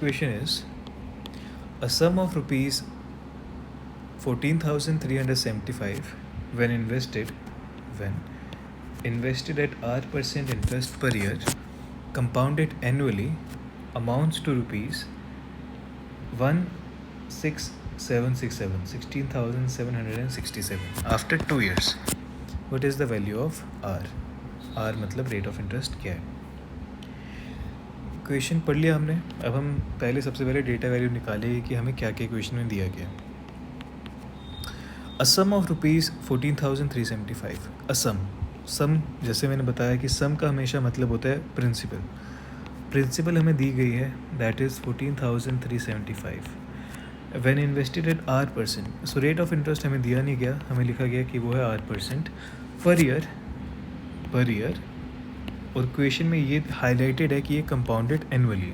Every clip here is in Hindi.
Question is a sum of rupees 14,375 when invested at R% interest per year, compounded annually, amounts to rupees 16,767 after 2 years. What is the value of R? R मतलब rate of interest क्या है? क्वेश्चन पढ़ लिया हमने. अब हम पहले सबसे पहले डेटा वैल्यू निकालेंगे कि हमें क्या क्या क्वेश्चन में दिया गया. अ सम ऑफ रुपीज़ 14,375. अ सम जैसे मैंने बताया कि सम का हमेशा मतलब होता है प्रिंसिपल हमें दी गई है, that is 14,375 when invested at R%. So rate of interest हमें दिया नहीं गया, हमें लिखा गया कि वो है R% पर ईयर और क्वेश्चन में ये हाईलाइटेड है कि ये कंपाउंडेड एनुअली.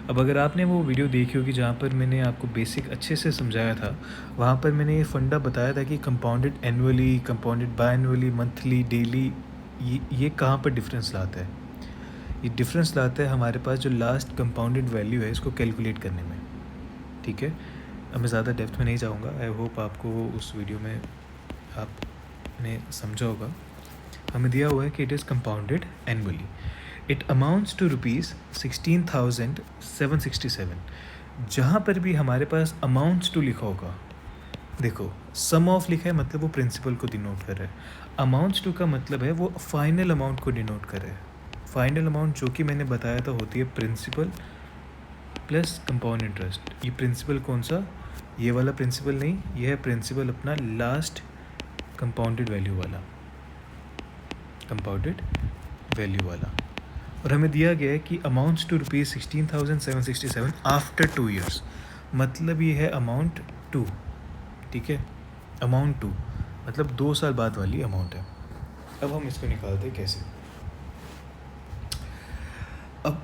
अब अगर आपने वो वीडियो देखी होगी जहाँ पर मैंने आपको बेसिक अच्छे से समझाया था, वहाँ पर मैंने ये फंडा बताया था कि compounded annually, compounded by annually, monthly, daily, ये कहाँ पर डिफरेंस लाता है. ये डिफरेंस लाता है हमारे पास जो लास्ट कंपाउंडेड वैल्यू है इसको कैलकुलेट करने में. ठीक है, अब मैं ज़्यादा डेप्थ में नहीं जाऊँगा. आई होप आपको उस वीडियो में आपने समझा होगा. हमें दिया हुआ है कि it is compounded annually. It amounts to rupees 16,767. जहाँ पर भी हमारे पास अमाउंट्स टू लिखा होगा, देखो सम ऑफ लिखा है मतलब वो प्रिंसिपल को डिनोट कर रहा है. अमाउंट्स टू का मतलब है वो फाइनल अमाउंट को डिनोट कर रहा है. फाइनल अमाउंट जो कि मैंने बताया था होती है प्रिंसिपल प्लस कंपाउंड इंटरेस्ट. ये प्रिंसिपल कौन सा, ये वाला प्रिंसिपल नहीं, ये है प्रिंसिपल अपना लास्ट कंपाउंडेड वैल्यू वाला. और हमें दिया गया है कि amounts to rupees 16,767 after 2 years. मतलब ये है अमाउंट 2. ठीक है, अमाउंट 2 मतलब 2 साल बाद वाली अमाउंट है. अब हम इसको निकालते हैं कैसे. अब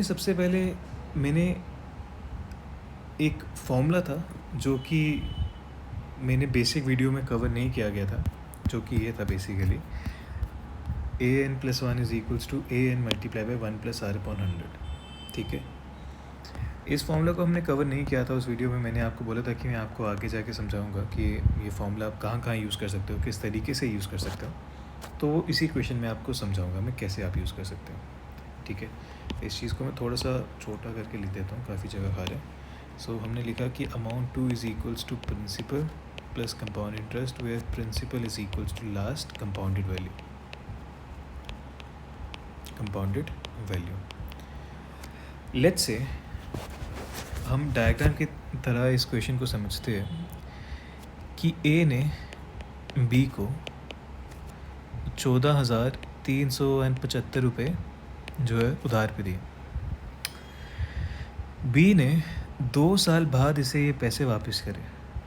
सबसे पहले मैंने एक फॉर्मूला था जो कि मैंने बेसिक वीडियो में कवर नहीं किया गया था, जो कि ये था basically an+1 is equals to an multiply by 1 + r/100. ठीक है, इस फॉर्मूला को हमने कवर नहीं किया था उस वीडियो में. मैंने आपको बोला था कि मैं आपको आगे जाके समझाऊंगा कि ये फॉर्मूला आप कहाँ यूज़ कर सकते हो, किस तरीके से यूज़ कर सकते हो. तो इसी क्वेश्चन में आपको समझाऊंगा मैं कैसे आप यूज़ कर सकते हो. ठीक है, इस चीज़ को मैं थोड़ा सा छोटा करके लिख देता हूँ, काफ़ी जगह खा रहे हैं. सो हमने लिखा कि amount 2 is equals to principal plus compound interest where principal is equals to last compounded value. Let's say हम डायग्राम की तरह इस क्वेश्चन को समझते हैं कि ए ने बी को 14,375 रुपये जो है उधार पे दिए. बी ने 2 साल बाद इसे ये पैसे वापस करे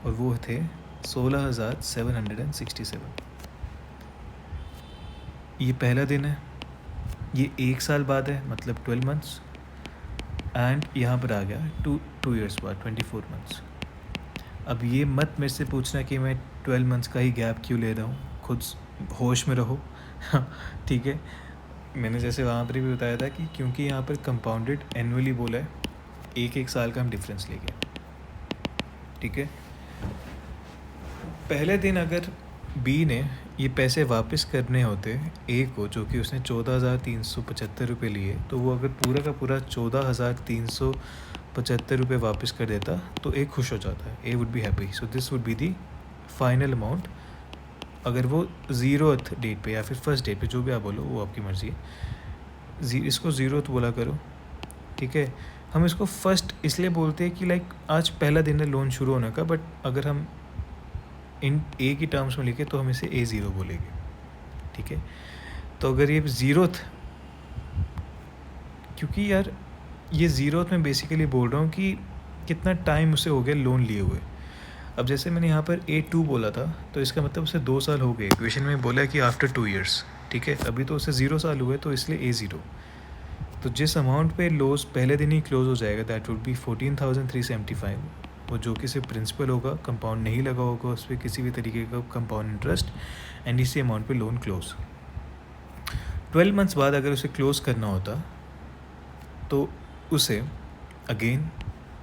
और वो थे 16,767. ये पहला दिन है, ये 1 साल बाद है मतलब 12 months, एंड यहाँ पर आ गया 2 years बाद 24 months. अब ये मत मेरे से पूछना कि मैं 12 months का ही गैप क्यों ले रहा हूँ, खुद होश में रहो. ठीक है, मैंने जैसे वहाँ पर भी बताया था कि क्योंकि यहाँ पर कंपाउंडेड एनुअली बोला है, एक साल का हम डिफरेंस लेंगे. ठीक है, पहले दिन अगर बी ने ये पैसे वापस करने होते ए को, जो कि उसने 14,375 रुपये लिए, तो वो अगर पूरा का पूरा 14,375 रुपये वापस कर देता तो ए खुश हो जाता है. A would be happy. So this would be the final amount. अगर वो 0th डेट पे या फिर फर्स्ट डेट पे, जो भी आप बोलो वो आपकी मर्ज़ी है. इसको 0th बोला करो. ठीक है, हम इसको फर्स्ट इसलिए बोलते हैं कि लाइक आज पहला दिन है लोन शुरू होने का, बट अगर हम इन ए की टर्म्स में लिखे तो हम इसे A0 बोलेंगे. ठीक है, तो अगर ये 0th, क्योंकि यार ये 0th में बेसिकली बोल रहा हूँ कि कितना टाइम उसे हो गया लोन लिए हुए. अब जैसे मैंने यहाँ पर A2 बोला था तो इसका मतलब उसे 2 साल हो गए. क्वेश्चन में बोला कि आफ्टर 2 years. ठीक है, अभी तो उसे 0 साल हुए तो इसलिए A0. तो जिस अमाउंट पे लोस पहले दिन ही क्लोज हो जाएगा दैट वुड बी 14,375. वो जो कि सिर्फ प्रिंसिपल होगा, कंपाउंड नहीं लगा होगा उस पर किसी भी तरीके का कंपाउंड इंटरेस्ट, एंड इसी अमाउंट पे लोन क्लोज. 12 months बाद अगर उसे क्लोज करना होता तो उसे अगेन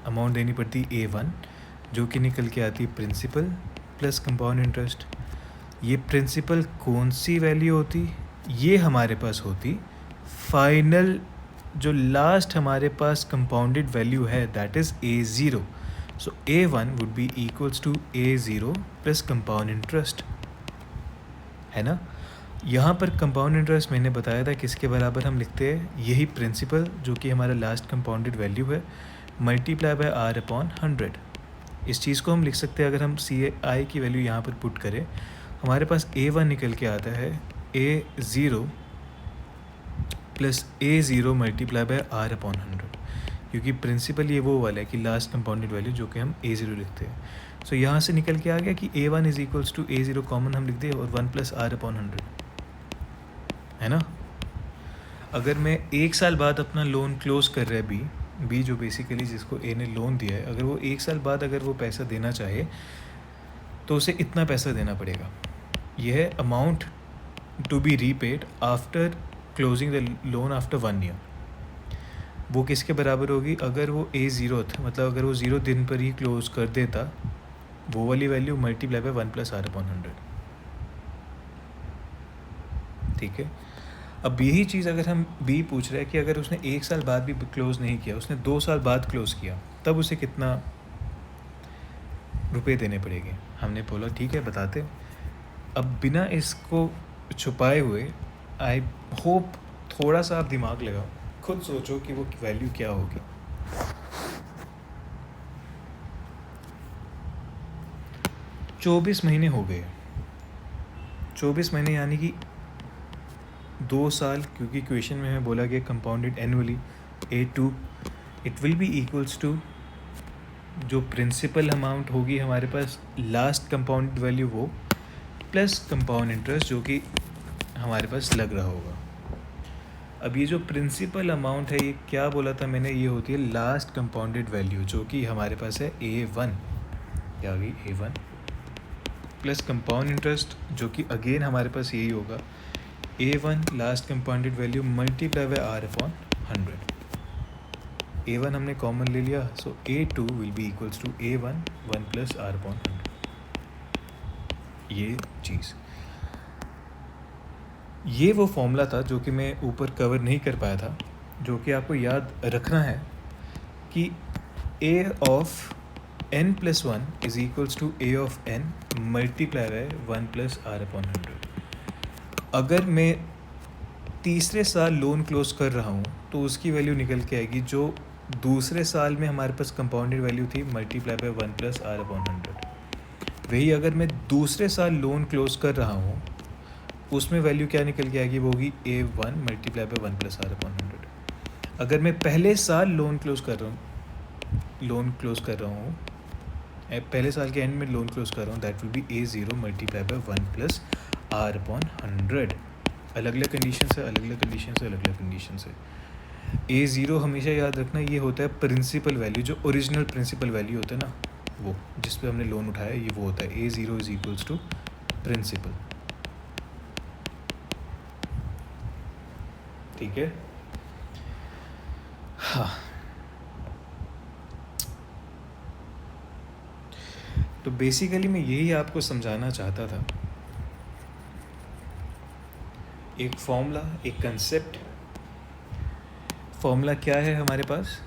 अमाउंट देनी पड़ती A1, जो कि निकल के आती है प्रिंसिपल प्लस कंपाउंड इंटरेस्ट। ये प्रिंसिपल कौन सी वैल्यू होती? ये हमारे पास होती फाइनल, जो लास्ट हमारे पास कंपाउंडेड वैल्यू है, that is A0। So A1 would be equals to A0 plus compound interest, है ना। यहाँ पर कंपाउंड इंटरेस्ट मैंने बताया था किसके बराबर हम लिखते हैं, यही प्रिंसिपल जो कि हमारा लास्ट कंपाउंडेड वैल्यू है, मल्टीप्लाई बाय R/100। इस चीज़ को हम लिख सकते हैं, अगर हम CI की वैल्यू यहाँ पर पुट करें, हमारे पास A1 निकल के आता है A0 plus A0 multiply by R/100, क्योंकि प्रिंसिपल ये वो वाला है कि लास्ट कंपाउंडेड वैल्यू जो कि हम A0 लिखते हैं। सो यहाँ से निकल के आ गया कि A1 is equals to A0 common हम लिख दें और 1 प्लस R/100, है ना। अगर मैं 1 साल बाद अपना लोन क्लोज कर रहा है बी जो बेसिकली जिसको ए ने लोन दिया है, अगर वो 1 साल बाद अगर वो पैसा देना चाहे तो उसे इतना पैसा देना पड़ेगा। यह है amount to be repaid after closing the loan after 1 year. वो किसके बराबर होगी? अगर वो A0 था, मतलब अगर वो 0 दिन पर ही क्लोज कर देता, वो वाली value multiply by 1 plus R/100, ठीक है। अब यही चीज़ अगर हम बी पूछ रहे हैं कि अगर उसने 1 साल बाद भी क्लोज़ नहीं किया, उसने 2 साल बाद क्लोज़ किया, तब उसे कितना रुपए देने पड़ेंगे? हमने बोला ठीक है बताते। अब बिना इसको छुपाए हुए, आई होप थोड़ा सा आप दिमाग लगाओ, खुद सोचो कि वो वैल्यू क्या होगी। चौबीस महीने हो गए, 24 महीने यानी कि 2 साल, क्योंकि क्वेश्चन में हमें बोला गया compounded annually A2, it will be equals to जो प्रिंसिपल अमाउंट होगी हमारे पास लास्ट कंपाउंडेड वैल्यू वो प्लस कंपाउंड इंटरेस्ट जो कि हमारे पास लग रहा होगा। अब ये जो प्रिंसिपल अमाउंट है, ये क्या बोला था मैंने, ये होती है लास्ट कंपाउंडेड वैल्यू जो कि हमारे पास है A1, क्या होगी A1 प्लस कंपाउंड इंटरेस्ट जो कि अगेन हमारे पास यही होगा A1 last compounded value multiply by R/100। A1 हमने कॉमन ले लिया, so A2 will be equals to A1 1 plus R/100। ये चीज़, ये वो फॉर्मूला था जो कि मैं ऊपर कवर नहीं कर पाया था, जो कि आपको याद रखना है कि A of n plus 1 is equals to A of n multiply by 1 plus R/100। अगर मैं तीसरे साल लोन क्लोज कर रहा हूँ तो उसकी वैल्यू निकल के आएगी जो दूसरे साल में हमारे पास कंपाउंडेड वैल्यू थी मल्टीप्लाई बाय 1 प्लस R/100। वही अगर मैं दूसरे साल लोन क्लोज कर रहा हूँ उसमें वैल्यू क्या निकल के आएगी, वो होगी A1 multiply by 1 plus R/100। अगर मैं पहले साल लोन क्लोज कर रहा हूँ पहले साल के एंड में लोन क्लोज कर रहा हूँ, that will be A0 multiply by 1 plus R/100। अलग अलग कंडीशन से अलग अलग कंडीशन से A0 हमेशा याद रखना, ये होता है प्रिंसिपल वैल्यू, जो ओरिजिनल प्रिंसिपल वैल्यू होता है ना, वो जिस पे हमने लोन उठाया, ये वो होता है A0 is equals to principal, ठीक है। हाँ, तो बेसिकली मैं यही आपको समझाना चाहता था, एक फॉर्मूला, एक कंसेप्ट। फॉर्मूला क्या है हमारे पास,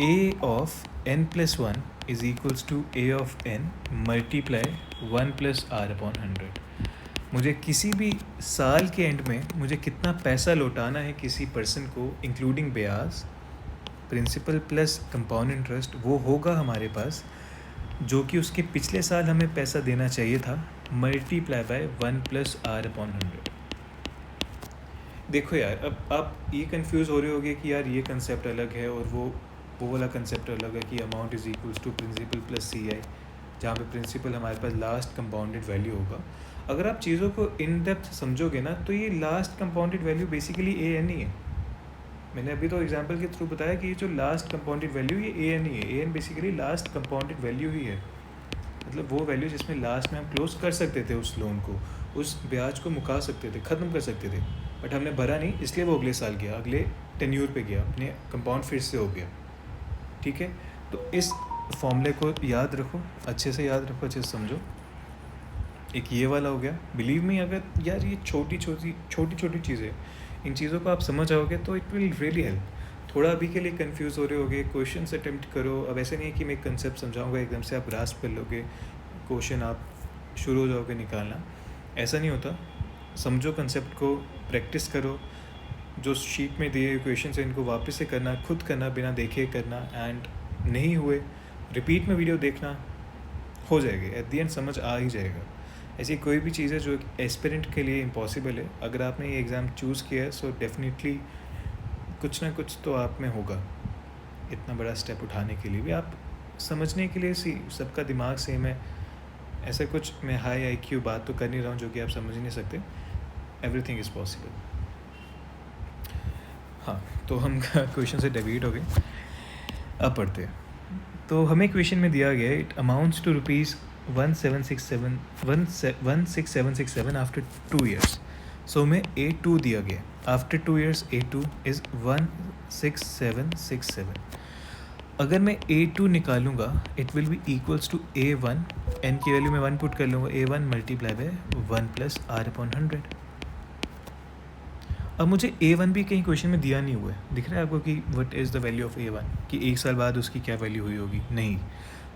A of n plus 1 is equals to A of n multiply 1 plus R/100। मुझे किसी भी साल के एंड में मुझे कितना पैसा लौटाना है किसी पर्सन को, इंक्लूडिंग ब्याज, प्रिंसिपल प्लस कंपाउंड इंटरेस्ट, वो होगा हमारे पास जो कि उसके पिछले साल हमें पैसा देना चाहिए था, मल्टीप्लाई बाय 1 प्लस R/100। देखो यार, अब आप ये कंफ्यूज हो रहे होगे कि यार ये कंसेप्ट अलग है और वो वाला कंसेप्ट अलग है कि amount is equals to principal plus CI, जहाँ पे प्रिंसिपल हमारे पास लास्ट कंपाउंडेड वैल्यू होगा। अगर आप चीज़ों को इन डेप्थ समझोगे ना, तो ये last compounded value basically AN ही है। मैंने अभी तो एग्जांपल के थ्रू बताया कि ये जो लास्ट कंपाउंडेड वैल्यू ये AN ही है। AN basically last compounded value ही है, मतलब वो वैल्यू जिसमें लास्ट में हम क्लोज कर सकते थे उस लोन को, उस ब्याज को मुका सकते थे, ख़त्म कर सकते थे, बट हमने भरा नहीं, इसलिए वो अगले साल गया, अगले टेन्यूर पे गया, अपने कंपाउंड फिर से हो गया, ठीक है। तो इस फॉर्मूले को याद रखो, अच्छे से याद रखो, अच्छे से समझो। एक ये वाला हो गया। बिलीव मी, अगर यार ये छोटी छोटी चीज़ें, इन चीज़ों को आप समझ आओगे तो इट विल रियली हेल्प। थोड़ा अभी के लिए कंफ्यूज हो रहे होगे, क्वेश्चन अटेम्प्ट करो। अब ऐसे नहीं है कि मैं कंसेप्ट समझाऊंगा एकदम से आप ग्रास्प कर लोगे, क्वेश्चन आप शुरू हो जाओगे निकालना, ऐसा नहीं होता। समझो कंसेप्ट को, प्रैक्टिस करो, जो शीट में दिए क्वेश्चन है इनको वापस से करना, खुद करना, बिना देखे करना, एंड नहीं हुए रिपीट में वीडियो देखना, हो जाएगी। एट दी एंड समझ आ ही जाएगा। ऐसी कोई भी चीज़ है जो एस्पिरेंट के लिए इम्पॉसिबल है, अगर आपने ये एग्ज़ाम चूज़ किया है सो डेफिनेटली कुछ ना कुछ तो आप में होगा। इतना बड़ा स्टेप उठाने के लिए भी, आप समझने के लिए सबका दिमाग सेम है, ऐसा कुछ मैं हाई IQ बात तो कर नहीं रहा हूँ जो कि आप समझ ही नहीं सकते। Everything is possible. हाँ, तो हम क्वेश्चन से डेविएट हो गए, अब पढ़ते हैं। तो हमें क्वेश्चन में दिया गया है, it amounts to ₹16767 after 2 years। सो हमें A2 दिया गया, आफ्टर 2 years A2 इज़ 16767। अगर मैं A2 निकालूंगा it will be equals to A1, n की वैल्यू में 1 पुट कर लूँगा, A1 मल्टीप्लाई बाय 1 + R/100। अब मुझे A1 भी कहीं क्वेश्चन में दिया नहीं हुआ है, दिख रहा है आपको कि what is the value of A1, कि 1 साल बाद उसकी क्या वैल्यू हुई होगी, नहीं।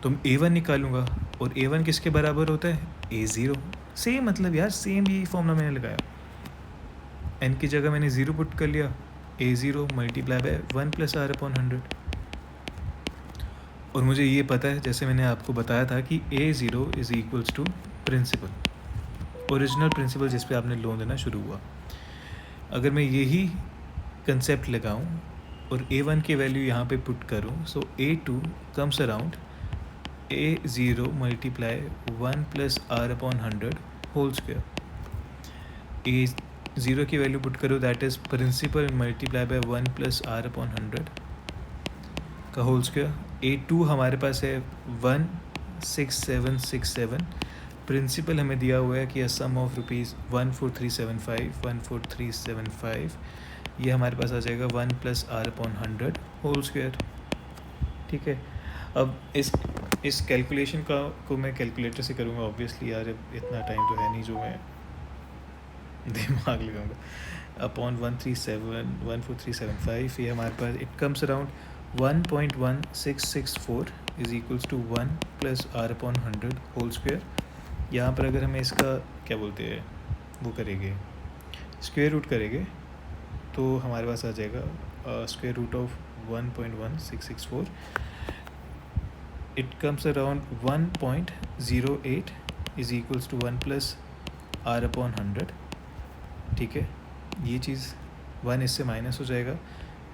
तो मैं A1 निकालूंगा, और A1 किसके बराबर होता है, A0। सेम मतलब यार, सेम यही फॉर्मूला मैंने लगाया, n की जगह मैंने 0 पुट कर लिया, A0 मल्टीप्लाई बाय 1 + R/100। और मुझे ये पता है, जैसे मैंने आपको बताया था, कि A0 is equals to principal, original principal जिस पे आपने लोन देना शुरू हुआ। अगर मैं यही कंसेप्ट लगाऊं और A1 की वैल्यू यहाँ पे पुट करूं, so A2 comes around A0 multiply 1 + R/100 whole square. A0 की वैल्यू पुट करो, that is principal multiply by 1 + R/100 का होल स्क्वायर। A2 हमारे पास है 16767, प्रिंसिपल हमें दिया हुआ है कि अ सम ऑफ ₹14375, ये हमारे पास आ जाएगा 1 + R/100 होल स्क्वायर, ठीक है। अब इस कैलकुलेशन को मैं कैलकुलेटर से करूँगा ऑब्वियसली, यार इतना टाइम तो है नहीं जो मैं दिमाग लगाऊंगा। अपॉन 14375, ये हमारे पास it comes around 1.1664 is equals to 1 + R/100 whole square. यहाँ पर अगर हमें इसका क्या बोलते हैं, वो करेंगे, स्क्वायर रूट करेंगे, तो हमारे पास आ जाएगा square root of 1.1664, it comes around 1.08 is equals to 1 + R/100, ठीक है। ये चीज़ 1 इससे माइनस हो जाएगा,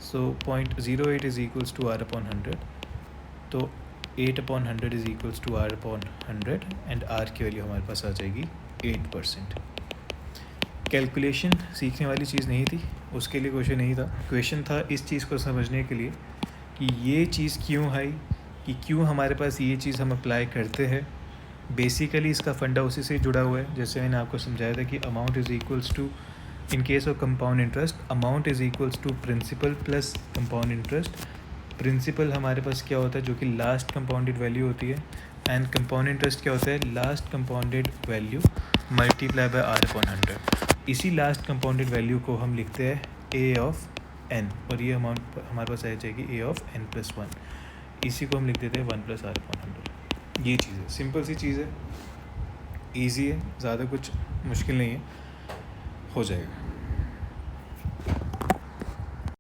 सो 0.08 इज़ इक्वल्स टू R/100, तो 8/100 is equals to R/100, and R की वैल्यू हमारे पास आ जाएगी 8%। कैलकुलेशन सीखने वाली चीज़ नहीं थी, उसके लिए क्वेश्चन नहीं था, क्वेश्चन था इस चीज़ को समझने के लिए कि ये चीज़ क्यों है, कि क्यों हमारे पास ये चीज़ हम अप्लाई करते हैं। बेसिकली इसका फंडा उसी से जुड़ा हुआ है, जैसे मैंने आपको समझाया था कि amount is equals to, in case of compound interest, amount is equals to principal plus compound interest. Principal हमारे पास क्या होता है, जो कि लास्ट कंपाउंडेड वैल्यू होती है, एंड कंपाउंड इंटरेस्ट क्या होता है, last compounded value multiply by R/100। इसी लास्ट कंपाउंडेड वैल्यू को हम लिखते हैं A ऑफ n, और ये अमाउंट हमारे पास आ जाएगी A ऑफ n + 1, इसी को हम लिख देते हैं 1 + R/100। ये चीज़ है, सिंपल सी चीज़ है, ईजी है, ज़्यादा कुछ मुश्किल नहीं है, हो जाएगा।